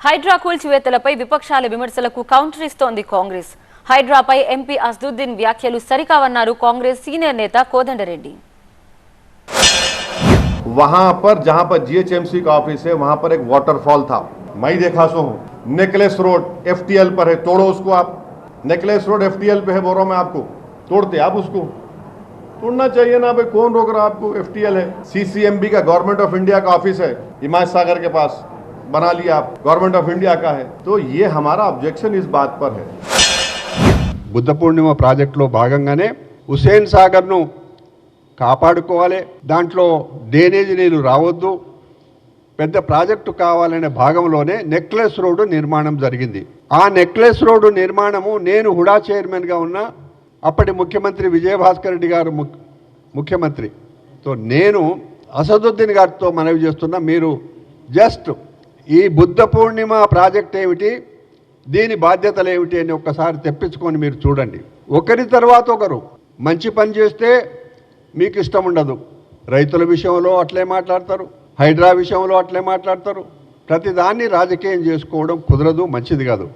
హైడ్రా కూల్చివేతలపై విపక్షాల విమర్శలకు కౌంటర్ ఇస్తోంది కాంగ్రెస్. హైడ్రాపై ఎంపీ అసదుద్దీన్ వ్యాఖ్యలు సరికావన్నారు కాంగ్రెస్ సీనియర్ నేత కోదండరెడ్డి. वहां पर जहां पर जीएचएमसी का ऑफिस है वहां पर एक वाटरफॉल था, मैं देखा सो हूं. नेकलेस रोड एफटीएल पर है, तोड़ो उसको आप. नेकलेस रोड एफटीएल पे है, बोल रहा हूं मैं आपको, तोड़ते आप उसको. तोड़ना चाहिए ना भाई, कौन रोक रहा आपको. एफटीएल है, सीसीएमबी का गवर्नमेंट ऑफ इंडिया का ऑफिस है हिमायत सागर के पास, बना लिया आप, गवर्नमेंट ऑफ इंडिया का है. तो ये हमारा ऑब्जेक्शन इस बात पर है. బుద్ధ పూర్ణిమ ప్రాజెక్టులో భాగంగానే హుసేన్ సాగర్ను కాపాడుకోవాలి, దాంట్లో డ్రైనేజ్ నీళ్ళు రావద్దు, పెద్ద ప్రాజెక్టు కావాలనే భాగంలోనే నెక్లెస్ రోడ్డు నిర్మాణం జరిగింది. ఆ నెక్లెస్ రోడ్డు నిర్మాణము నేను హుడా చైర్మన్గా ఉన్న అప్పటి ముఖ్యమంత్రి విజయభాస్కర్ రెడ్డి గారు ముఖ్యమంత్రితో నేను అసదుద్దీన్ గారితో మనవి చేస్తున్నా, మీరు జస్ట్ ఈ బుద్ధ పూర్ణిమ ప్రాజెక్ట్ ఏమిటి, దీని బాధ్యతలు ఏమిటి అని ఒక్కసారి తెప్పించుకొని మీరు చూడండి. ఒకరి తర్వాత ఒకరు మంచి పని చేస్తే మీకు ఇష్టం ఉండదు, రైతుల విషయంలో అట్లే మాట్లాడతారు, హైడ్రా విషయంలో అట్లే మాట్లాడతారు. ప్రతిదాన్ని రాజకీయం చేసుకోవడం కుదరదు, మంచిది కాదు.